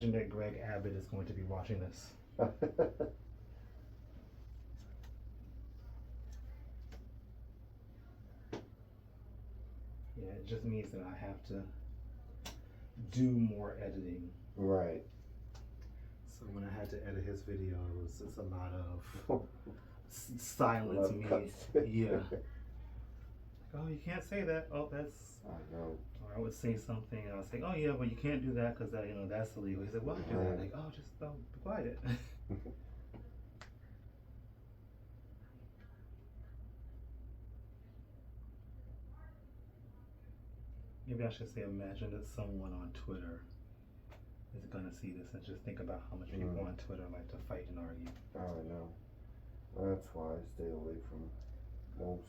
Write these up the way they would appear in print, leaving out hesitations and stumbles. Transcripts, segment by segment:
that Greg Abbott is going to be watching this. Yeah, it just means that I have to do more editing. Right. So when I had to edit his videos, it's a lot of silence me. Yeah. Like, oh, you can't say that. Oh, that's. I know. Or I would say something, and I would say, oh yeah, but you can't do that because that, that's illegal. He said, why do that? Like, oh, just don't be quiet. Maybe I should say, imagine that someone on Twitter is gonna see this and just think about how much people on Twitter like to fight and argue. Oh, I know. That's why I stay away from most,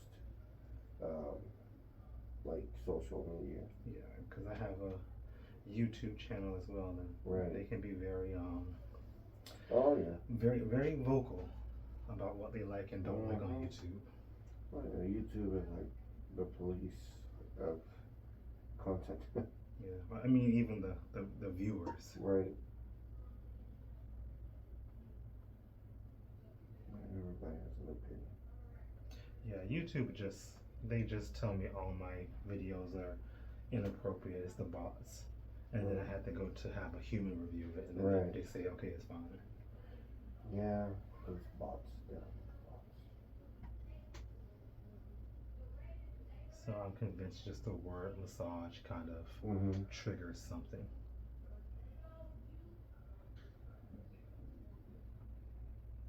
like social media. Yeah, because I have a YouTube channel as well, and they can be very oh yeah, very vocal about what they like and don't like on YouTube. Well, yeah, YouTube is like the police of content. Yeah, I mean even the viewers. Right. Everybody has an opinion. Yeah, YouTube they just tell me all my videos are inappropriate. It's the bots, and then I had to go to have a human review of it, and then they say, okay, it's fine. Yeah, those bots. Yeah, bots. So I'm convinced just the word massage kind of triggers something.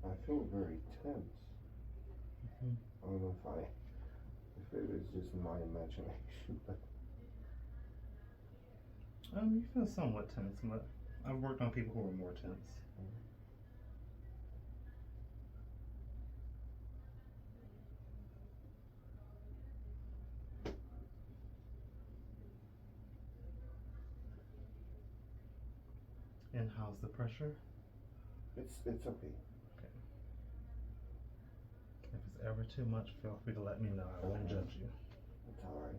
I feel very tense. I don't know if it was just my imagination, but you feel somewhat tense, but I've worked on people who are more tense. And how's the pressure? It's okay. Okay. If it's ever too much, feel free to let me know. I won't judge you. It's all right.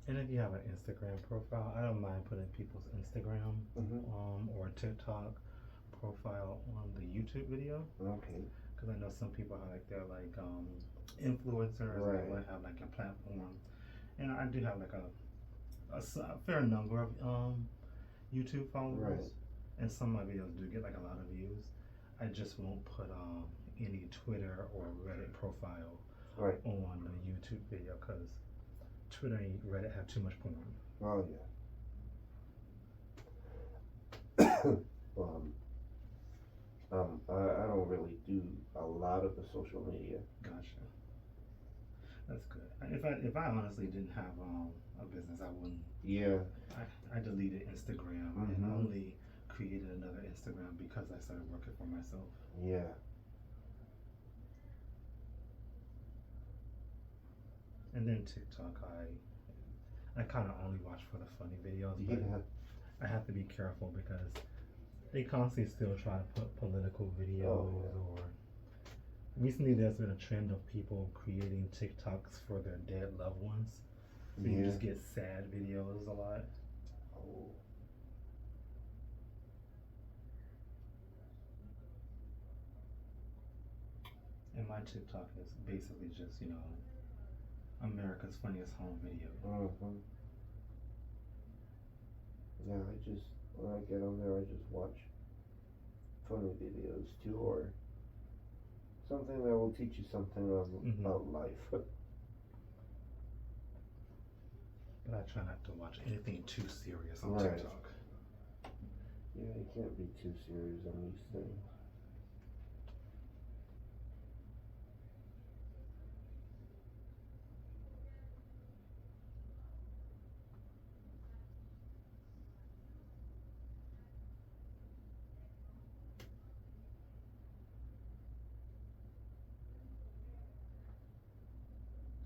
And if you have an Instagram profile, I don't mind putting people's Instagram or TikTok profile on the YouTube video. Okay. Because I know some people are they're like influencers, they might have like a platform, and I do have like a fair number of YouTube followers, and some of my videos do get like a lot of views. I just won't put any Twitter or Reddit profile on the YouTube video because Twitter and Reddit have too much porn. Oh yeah. I don't really do a lot of the social media. Gotcha. That's good. If I honestly didn't have a business, I wouldn't. Yeah. I deleted Instagram and only created another Instagram because I started working for myself. Yeah. And then TikTok, I kind of only watch for the funny videos, but I have to be careful because they constantly still try to put political videos or. Recently, there's been a trend of people creating TikToks for their dead loved ones. So you just get sad videos a lot. Oh. And my TikTok is basically just, America's Funniest Home Video. Yeah, when I get on there, I just watch funny videos too, or something that will teach you something about life. But I try not to watch anything too serious on TikTok. Yeah, you can't be too serious on these things.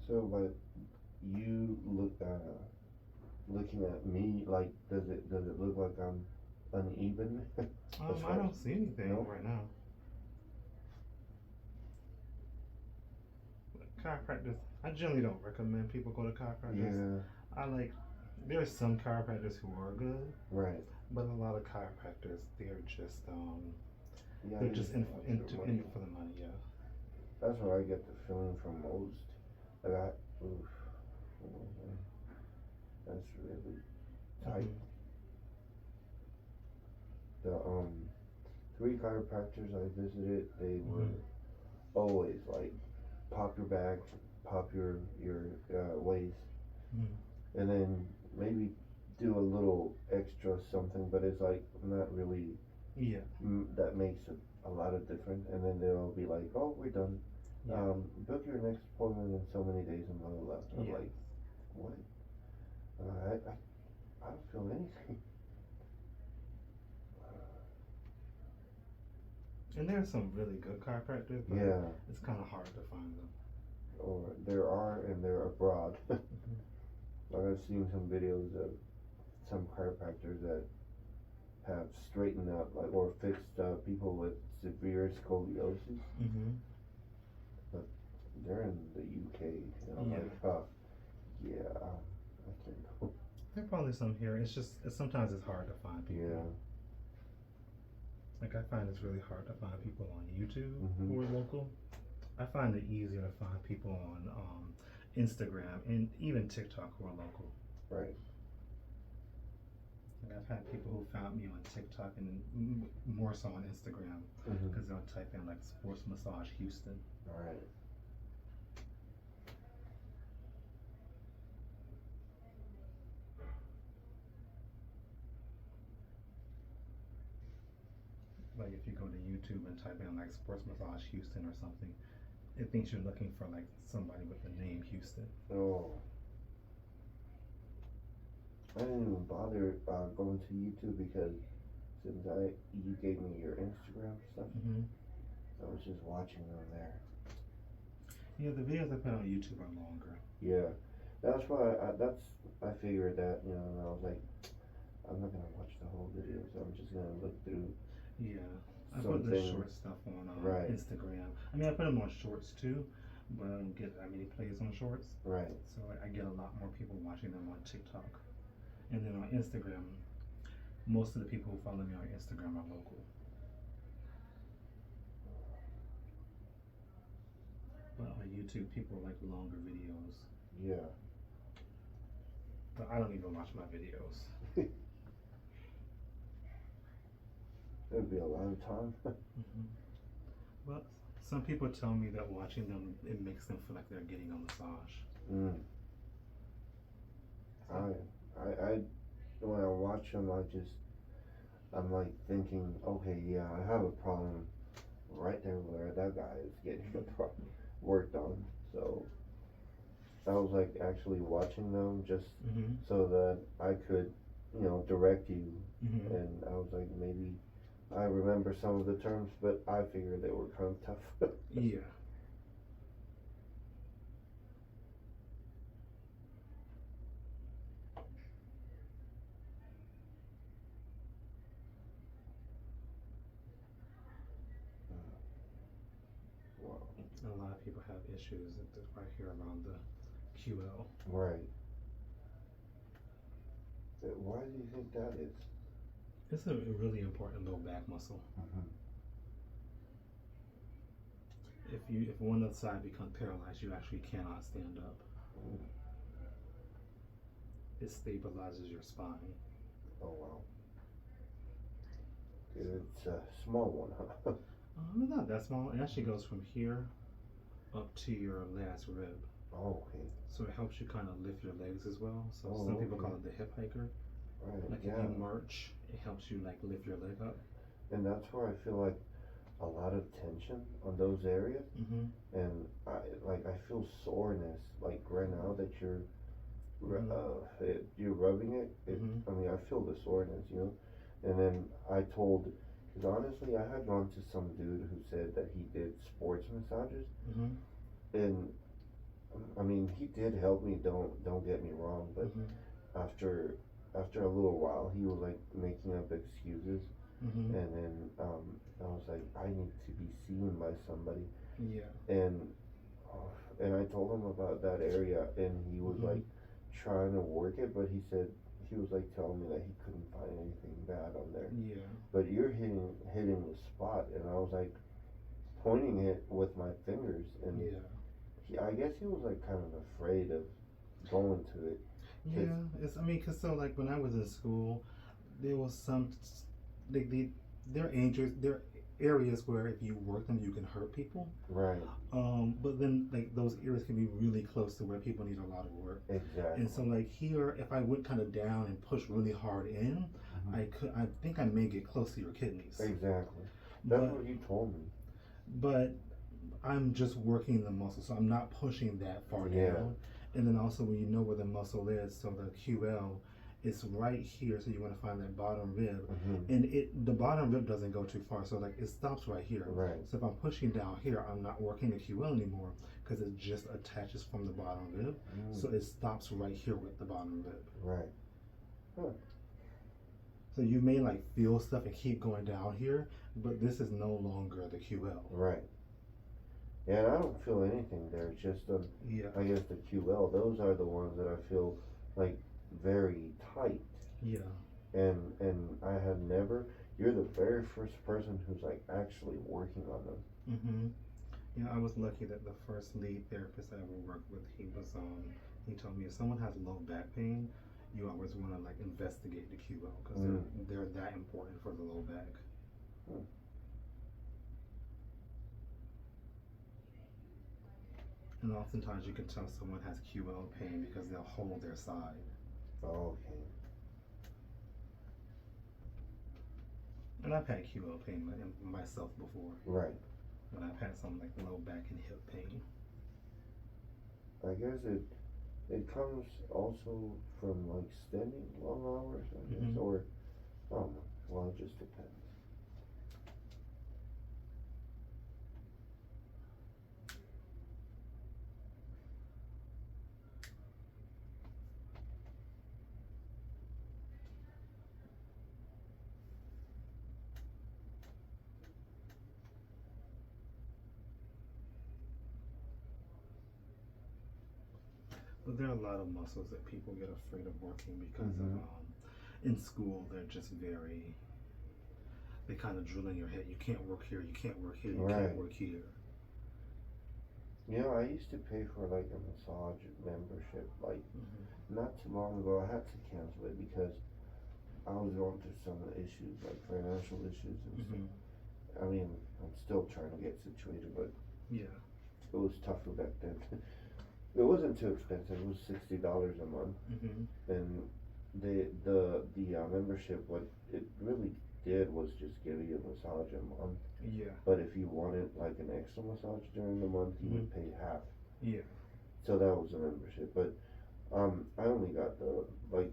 So, but you looking at me, like, does it look like I'm uneven? I don't see anything right now. Chiropractors, I generally don't recommend people go to chiropractors. Yeah. There's some chiropractors who are good. Right. But a lot of chiropractors, they're just Yeah, they're just in it for the money. Yeah. That's what I get the feeling from most. Like oof, that's really tight. The 3 chiropractors I visited, they were always like pop your back, pop your waist, and then maybe do a little extra something, but it's like not really. Yeah. That makes a lot of difference, and then they'll be like, "Oh, we're done. Yeah. Book your next appointment in so many days," and blah blah blah. I'm like, what? I don't feel anything. And there's some really good chiropractors, but it's kind of hard to find them. Or there are, and they're abroad. Like I've seen some videos of some chiropractors that have straightened up, like, or fixed people with severe scoliosis. But they're in the UK, and I'm like, I can't go. There are probably some here. It's just sometimes it's hard to find people. Yeah. Like I find it's really hard to find people on YouTube who are local. I find it easier to find people on Instagram and even TikTok who are local. Right. Like I've had people who found me on TikTok and more so on Instagram because they'll type in like sports massage Houston. All right. Like if you go to YouTube and type in like sports massage Houston or something, it thinks you're looking for like somebody with the name Houston. Oh. I didn't even bother going to YouTube because since you gave me your Instagram stuff, I was just watching them there. Yeah, the videos I put on YouTube are longer. Yeah, that's why I figured that, you know, and I was like, I'm not gonna watch the whole video, so I'm just gonna look through. Yeah, I put the short stuff on Instagram. I mean, I put them on shorts too, but I don't get that many plays on shorts. Right. So I get a lot more people watching them on TikTok. And then on Instagram, most of the people who follow me on Instagram are local. But on YouTube, people like longer videos. Yeah. But I don't even watch my videos. It'd be a lot of time. But some people tell me that watching them, it makes them feel like they're getting a massage. I when I watch them, I'm like thinking, okay, yeah, I have a problem right there where that guy is getting worked on. So I was like actually watching them just so that I could, you know, direct you. And I was like, maybe I remember some of the terms, but I figured they were kind of tough. Yeah. Wow. A lot of people have issues right here around the QL. Right. Why do you think that is? It's a really important low back muscle. If one side becomes paralyzed, you actually cannot stand up. It stabilizes your spine. Oh wow. It's a small one, huh? It's not that small. It actually goes from here up to your last rib. Oh, okay. So it helps you kind of lift your legs as well. So some people call it the hip hiker. Right. Like if you march, it helps you like lift your leg up. And that's where I feel like a lot of tension on those areas. And I feel soreness like right now that you're rubbing it. I mean, I feel the soreness, you know. And then because honestly, I had gone to some dude who said that he did sports massages, and I mean, he did help me. Don't get me wrong, but after a little while, he was like making up excuses, and then I was like, I need to be seen by somebody, Yeah. and I told him about that area, and he was like trying to work it, but he was like telling me that he couldn't find anything bad on there. Yeah. But you're hitting the spot, and I was like pointing it with my fingers, and I guess he was like kind of afraid of going to it. Yeah, I mean, cause so like when I was in school, there was some, there are areas where if you work them, you can hurt people. Right. But then like those areas can be really close to where people need a lot of work. Exactly. And so like here, if I went kind of down and pushed really hard in, I think I may get close to your kidneys. Exactly. That's what you told me. But I'm just working the muscle, so I'm not pushing that far down. And then also when you know where the muscle is, so the QL is right here, so you want to find that bottom rib, and the bottom rib doesn't go too far, so like it stops right here. Right. So if I'm pushing down here, I'm not working the QL anymore because it just attaches from the bottom rib, so it stops right here with the bottom rib. Right. Huh. So you may like feel stuff and keep going down here, but this is no longer the QL. Right. Yeah, and I don't feel anything there. It's just I guess the QL. Those are the ones that I feel like very tight. Yeah. And I had never. You're the very first person who's like actually working on them. Yeah, I was lucky that the first lead therapist I ever worked with, he told me if someone has low back pain, you always want to like investigate the QL because they're that important for the low back. And oftentimes you can tell someone has QL pain because they'll hold their side. Oh, okay. And I've had QL pain myself before. Right. But I've had some like low back and hip pain. I guess it comes also from like standing long hours, I guess, or I don't know. Well, it just depends. But there are a lot of muscles that people get afraid of working because of, in school they're just they kind of drill in your head. You can't work here. You can't work here. You can't work here. You know, I used to pay for like a massage membership, like not too long ago. I had to cancel it because I was going through some issues, like financial issues and stuff. I mean, I'm still trying to get situated, but it was tougher back then. It wasn't too expensive. It was $60 a month, and the membership, what it really did was just give you a massage a month. Yeah. But if you wanted like an extra massage during the month, you would pay half. Yeah. So that was a membership, but I only got the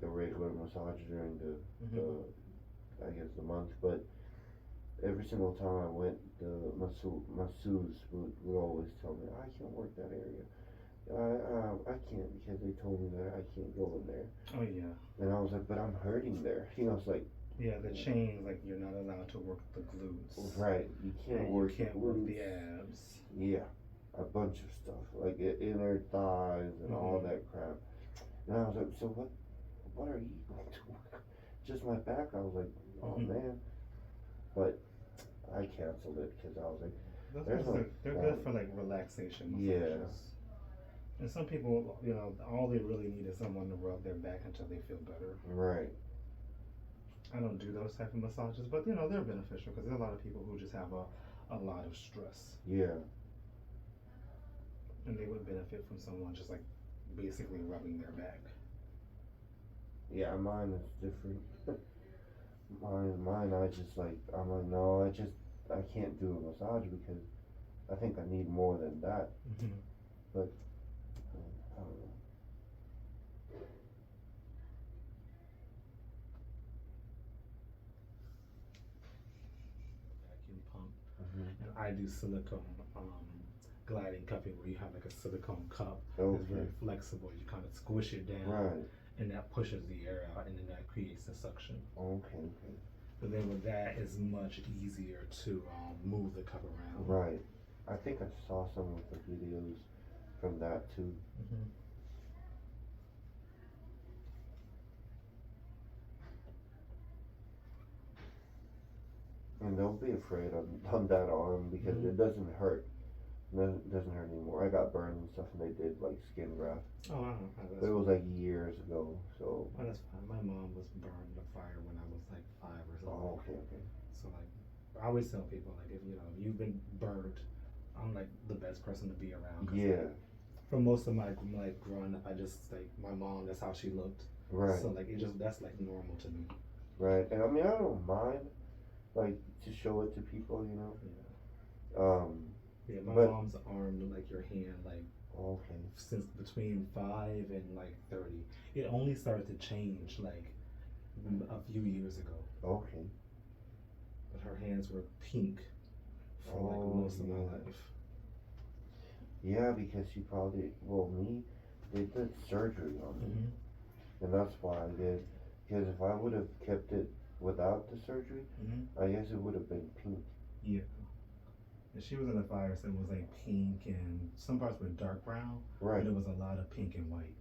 regular massage during the I guess the month, but every single time I went, the masseuse would always tell me I can't work that area. I can't because they told me that I can't go in there. Oh yeah. And I was like, but I'm hurting there. You know, it's like. Yeah, the chains, like you're not allowed to work the glutes. Right, you can't work. You can't work the abs. Yeah, a bunch of stuff like inner thighs and all that crap. And I was like, so what are you going to work? Just my back. I was like, oh man. But I canceled it because I was like, they're good for like relaxation massages. And some people, you know, all they really need is someone to rub their back until they feel better. Right. I don't do those type of massages, but you know, they're beneficial because there are a lot of people who just have a lot of stress. Yeah. And they would benefit from someone just like basically rubbing their back. Yeah, mine is different. mine, I'm like, no, I can't do a massage because I think I need more than that. But I don't know. Vacuum pump. And I do silicone gliding cupping where you have like a silicone cup. Okay. It's very flexible. You kind of squish it down, Right. and that pushes the air out, and then that creates the suction. Okay. Okay. But then with that, it's much easier to move the cup around. Right. I think I saw some of the videos from that too. Mm-hmm. And don't be afraid on that arm because Mhm. it doesn't hurt. It doesn't hurt anymore. I got burned and stuff, and they did like skin graft. Oh, I don't know. But it was like years ago, so. Oh, that's fine. My mom was burned in a fire when I was like 5 or something. Oh, okay, okay. So like, I always tell people like, if you've been burnt, I'm like the best person to be around. 'Cause, Yeah. like, for most of my like growing up, I just like my mom. That's how she looked. Right. So like that's like normal to me. Right. And I mean, I don't mind, like, to show it to people, you know. Yeah. Yeah. My mom's arm looked like your hand, like. Okay. Since between 5 and like 30, it only started to change like a few years ago. Okay. But her hands were pink for like most of my life. Yeah, because she probably, they did surgery on me. Mm-hmm. And that's why I did. Because if I would have kept it without the surgery, Mm-hmm. I guess it would have been pink. Yeah. And she was in a fire, so it was like pink and some parts were dark brown. Right. But it was a lot of pink and white.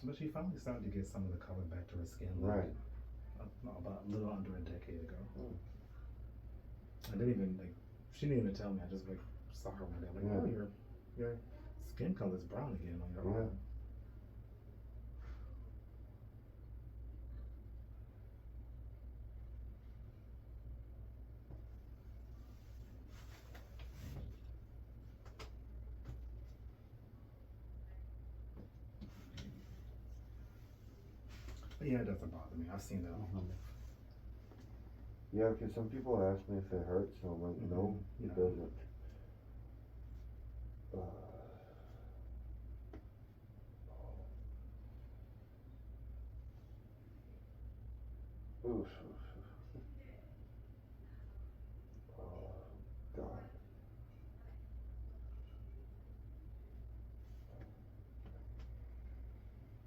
But she finally started to get some of the color back to her skin. Like, Right. About a little under a decade ago. Mm. I didn't even like. She didn't even tell me. I just like saw her one day. I'm like, oh, your skin color's brown again on your arm. But yeah, it doesn't bother me. I've seen that. Mm-hmm. Yeah, because some people ask me if it hurts, and I'm like, no, it doesn't. Oof. Oh, God.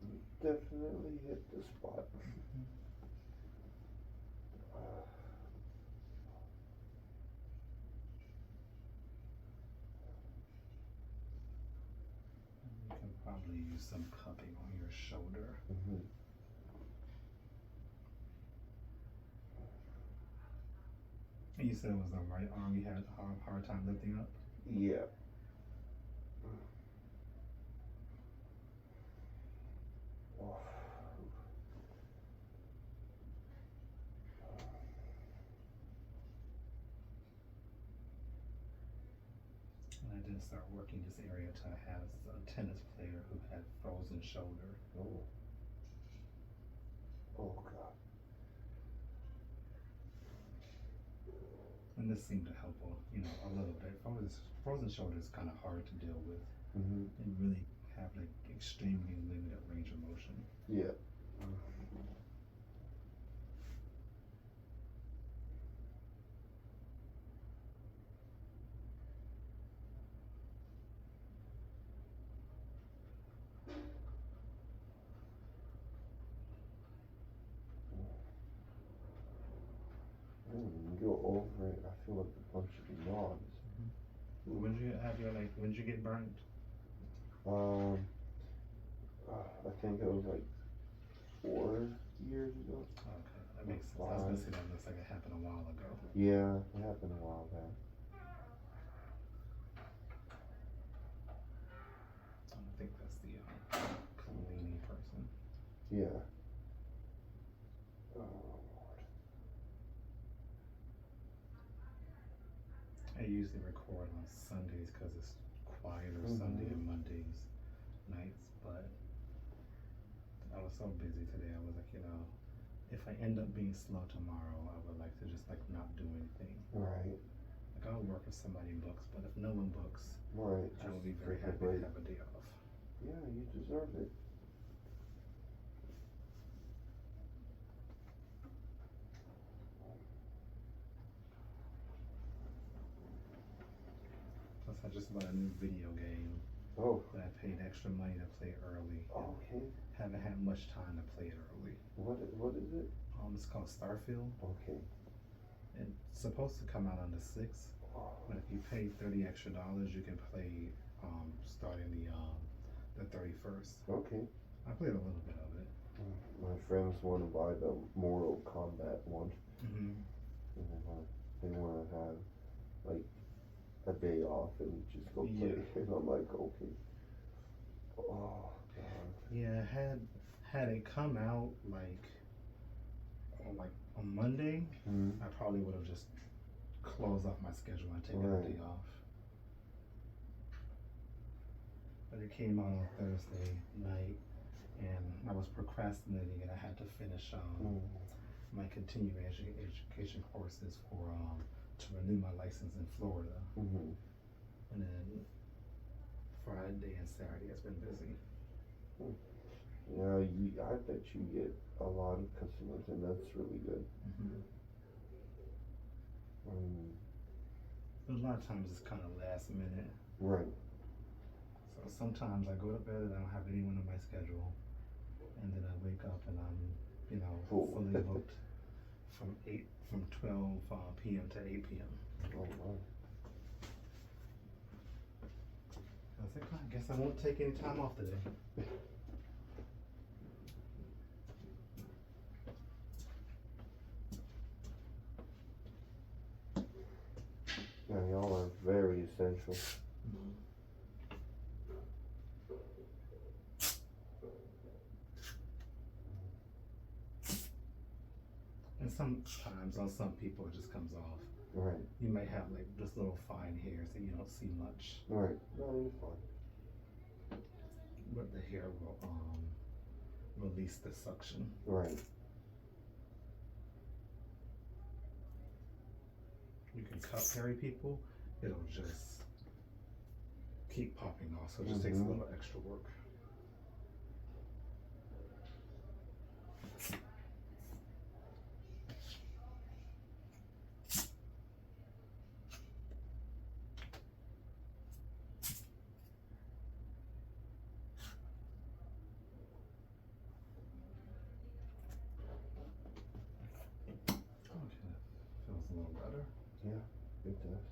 You definitely hit the spot. You can probably use some cupping on your shoulder. Mm-hmm. And you said it was the right arm you had a hard time lifting up? Yeah. And I did start working this area to have a tennis player who had frozen shoulder. Oh. Oh, God. And this seemed to help, a little bit. Frozen shoulder is kind of hard to deal with. Mm-hmm. And really have like extremely limited range of motion. Yeah. When you go over it, I feel like a bunch of knobs. Mm-hmm. When did you get burned? I think it was like 4 years ago. Okay, that makes sense. I was gonna say that looks like it happened a while ago. Yeah, it happened a while back. I think that's the cleaning person. Yeah. I usually record on Sundays because it's quieter Sunday and Mondays nights, but I was so busy today. I was like, if I end up being slow tomorrow, I would like to just like not do anything. Right. Like I'll work if somebody books, but if no one books, right, I will be very happy to have a day off. Yeah, you deserve it. I just bought a new video game. Oh. But I paid extra money to play it early. Okay. Haven't had much time to play it early. What is it? It's called Starfield. Okay. It's supposed to come out on the 6th, but if you pay $30 extra, you can play starting the 31st. Okay. I played a little bit of it. My friends want to buy the Mortal Kombat one. Mm-hmm. And they want to have like a day off and just go play. And I'm like, okay. Oh God. Yeah, had it come out like on Monday, I probably would have just closed off my schedule and taken a day off. But it came out on Thursday night, and I was procrastinating, and I had to finish my continuing education courses for to renew my license in Florida. And then Friday and Saturday has been busy. Yeah, I bet you get a lot of customers, and that's really good. But a lot of times it's kind of last minute. Right. So sometimes I go to bed and I don't have anyone on my schedule, and then I wake up and I'm, fully booked from 12 p.m. to 8 p.m. Oh wow. I was like, I guess I won't take any time off today. Yeah, y'all are very essential. And sometimes on some people it just comes off. Right. You may have like just little fine hairs that you don't see much. Right. No, you're fine. But the hair will release the suction. Right. You can cut hairy people, it'll just keep popping off, so it just takes a little extra work. Okay, that feels a little better. Yeah, it does.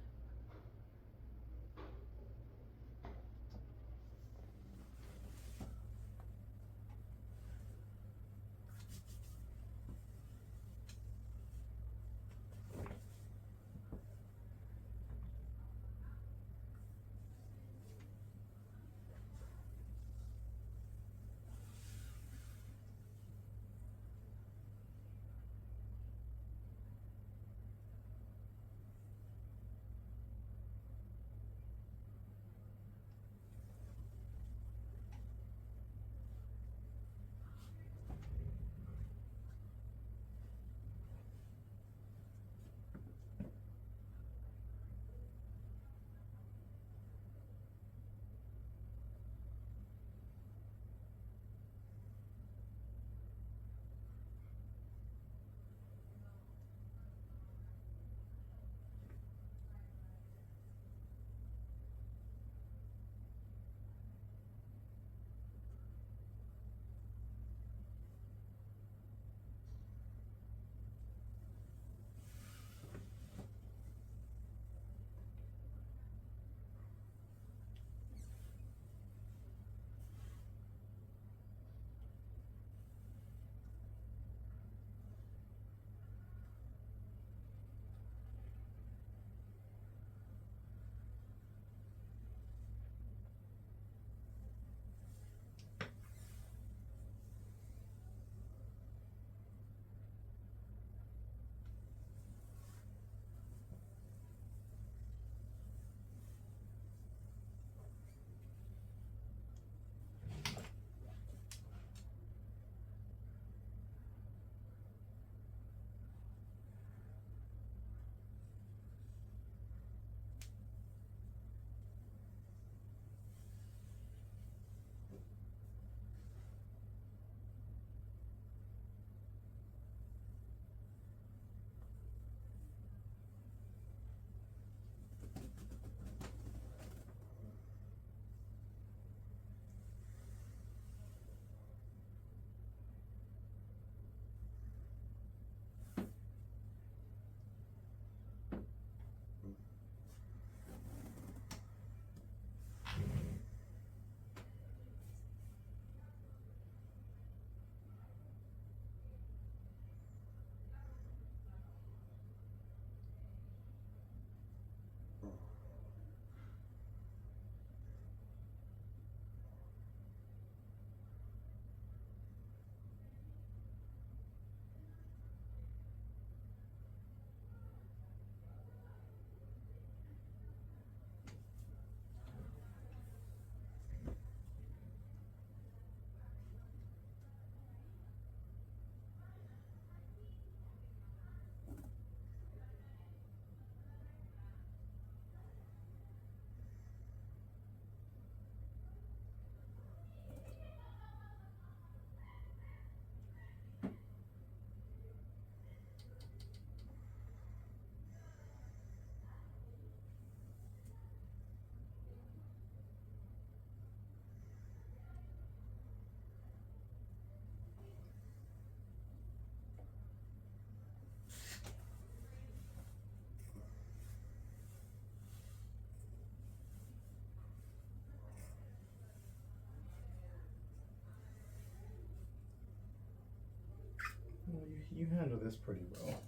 you handle this pretty well.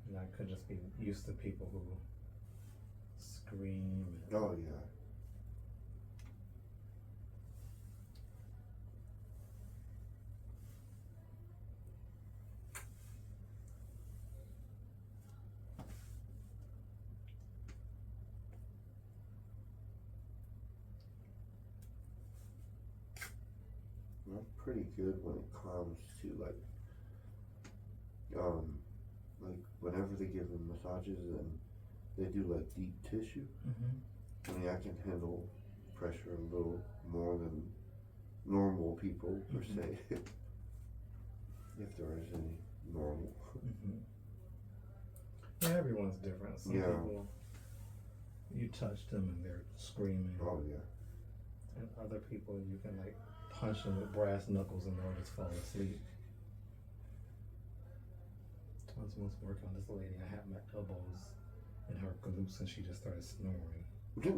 And I could just be used to people who scream. Oh yeah. I'm pretty good when it comes to like whenever they give them massages and they do like deep tissue. I mean, I can handle pressure a little more than normal people per se, if there is any normal. Yeah, everyone's different. Some people, you touch them and they're screaming. Oh yeah. And other people, you can like punch them with brass knuckles and they'll just fall asleep. I was once working on this lady, I had my elbows in her glutes and she just started snoring. That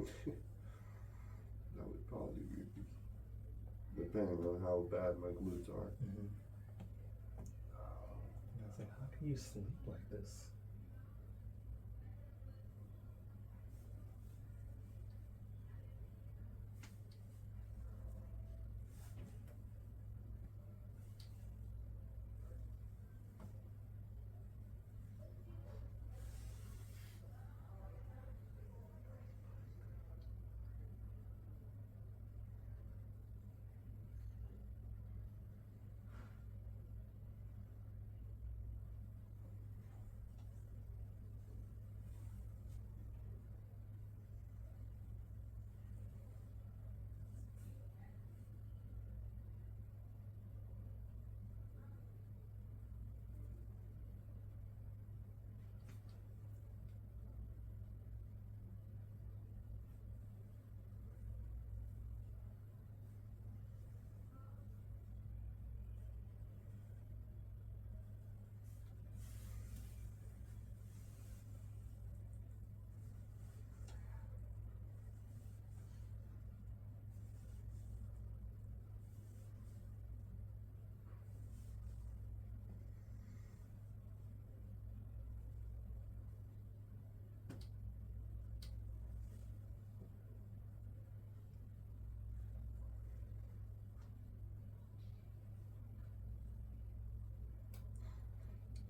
would probably be depending on how bad my glutes are. And I was like, how can you sleep like this?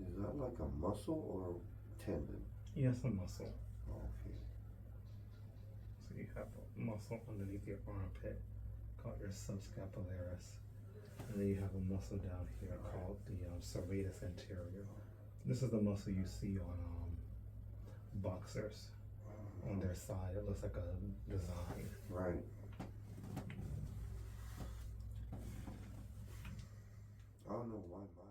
Is that like a muscle or tendon? Yes, a muscle. Okay. So you have a muscle underneath your armpit called your subscapularis. And then you have a muscle down here called the serratus anterior. This is the muscle you see on boxers on their side. It looks like a design. Right. I don't know why my